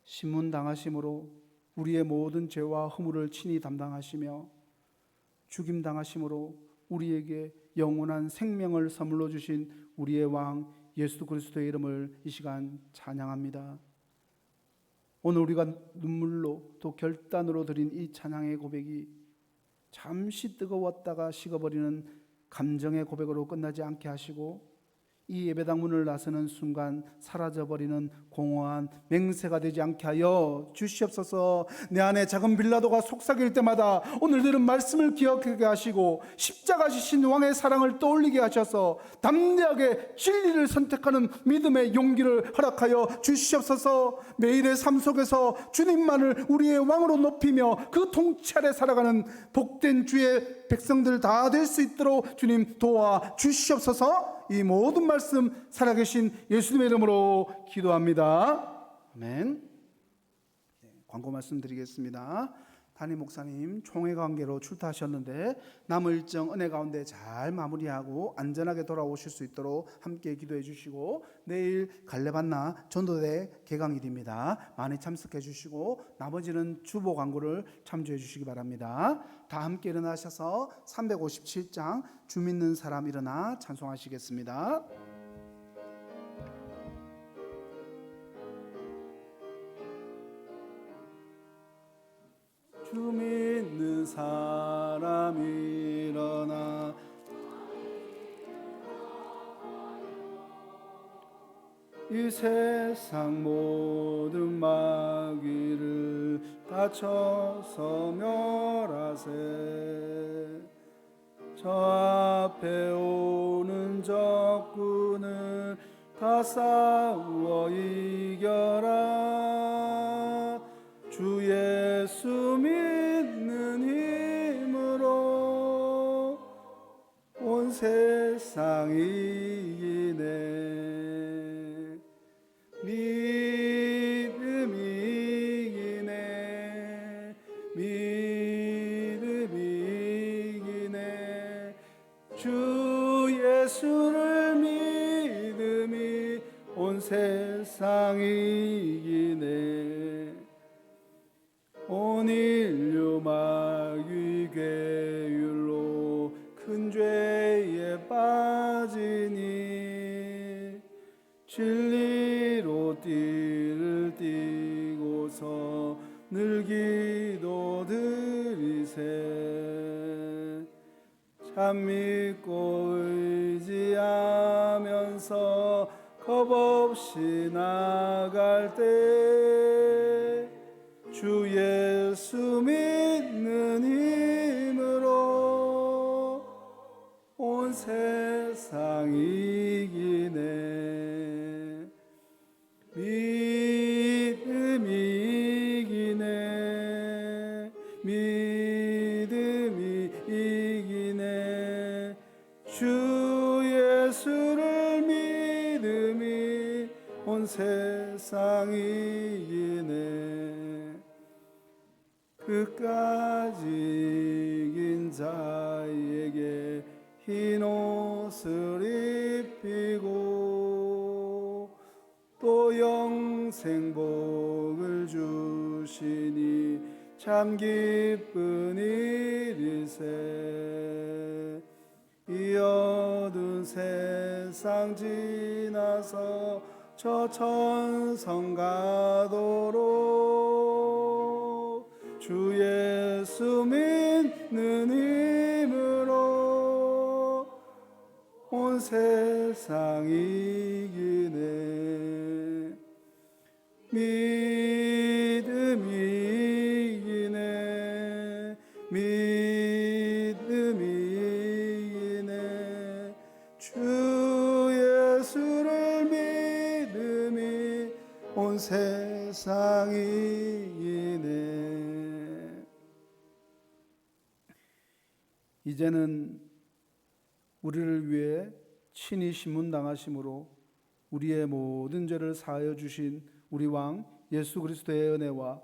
신문당하심으로 우리의 모든 죄와 허물을 친히 담당하시며 죽임당하심으로 우리에게 영원한 생명을 선물로 주신 우리의 왕 예수 그리스도의 이름을 이 시간 찬양합니다. 오늘 우리가 눈물로 또 결단으로 드린 이 찬양의 고백이 잠시 뜨거웠다가 식어버리는 감정의 고백으로 끝나지 않게 하시고 이 예배당 문을 나서는 순간 사라져버리는 공허한 맹세가 되지 않게 하여 주시옵소서. 내 안에 작은 빌라도가 속삭일 때마다 오늘 들은 말씀을 기억하게 하시고 십자가 지신 왕의 사랑을 떠올리게 하셔서 담대하게 진리를 선택하는 믿음의 용기를 허락하여 주시옵소서. 매일의 삶 속에서 주님만을 우리의 왕으로 높이며 그 통치 아래 살아가는 복된 주의 백성들 다 될 수 있도록 주님 도와 주시옵소서. 이 모든 말씀 살아계신 예수님의 이름으로 기도합니다. 아멘. 광고 말씀드리겠습니다. 담임 목사님 총회 관계로 출타하셨는데 남은 일정 은혜 가운데 잘 마무리하고 안전하게 돌아오실 수 있도록 함께 기도해 주시고 내일 갈레반나 전도대 개강일입니다. 많이 참석해 주시고 나머지는 주보 광고를 참조해 주시기 바랍니다. 다 함께 일어나셔서 357장 주 믿는 사람 일어나 찬송하시겠습니다. 주 믿는 사람 일어나 이 세상 모든 마귀를 다쳐서 멸하세. 저 앞에 오는 적군을 다 싸워 이겨라. 주 예수 믿는 힘으로 온 세상 이기네. 믿음 이기네. 믿음 이기네. 주 예수를 믿음이 온 세상 이기네. 온 인류 마귀 괴율로 큰 죄에 빠지니 진리로 띠를 띠고서 늘 기도 드리세. 참 믿고 의지하면서 겁없이 나갈 때 주 예수 믿는 힘으로 온 세상 이기네. 믿음이 이기네. 믿음이 이기네. 주 예수를 믿음이 온 세상 이기네. 끝까지 이긴 자에게 흰 옷을 입히고 또 영생복을 주시니 참 기쁜 일일세. 이 어두운 세상 지나서 저 천성 가도록 주 예수 믿는 힘으로 온 세상 이기네. 믿음이 이기네. 믿음이 이기네. 주 예수를 믿음이 온 세상 이기네. 이제는 우리를 위해 친히 신문당하심으로 우리의 모든 죄를 사하여 주신 우리 왕 예수 그리스도의 은혜와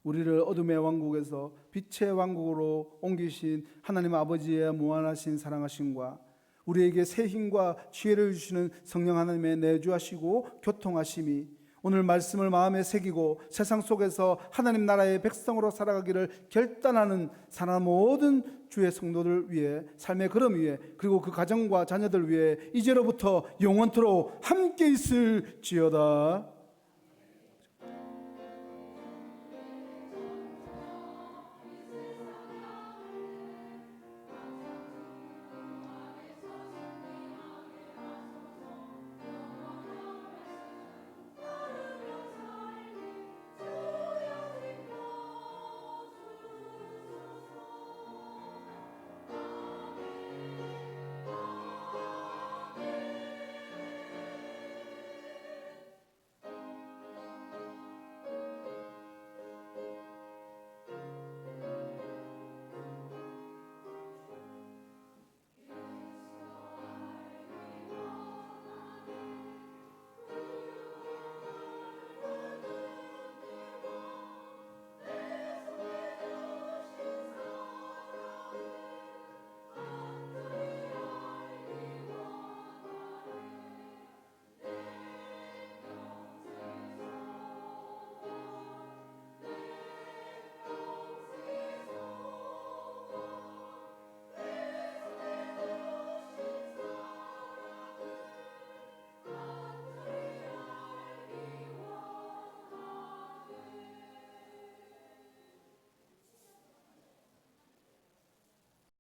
우리를 어둠의 왕국에서 빛의 왕국으로 옮기신 하나님 아버지의 무한하신 사랑하심과 우리에게 새 힘과 지혜를 주시는 성령 하나님의 내주하시고 교통하심이 오늘 말씀을 마음에 새기고 세상 속에서 하나님 나라의 백성으로 살아가기를 결단하는 사람 모든 주의 성도들 위해 삶의 걸음 위에 그리고 그 가정과 자녀들 위해 이제로부터 영원토록 함께 있을지어다.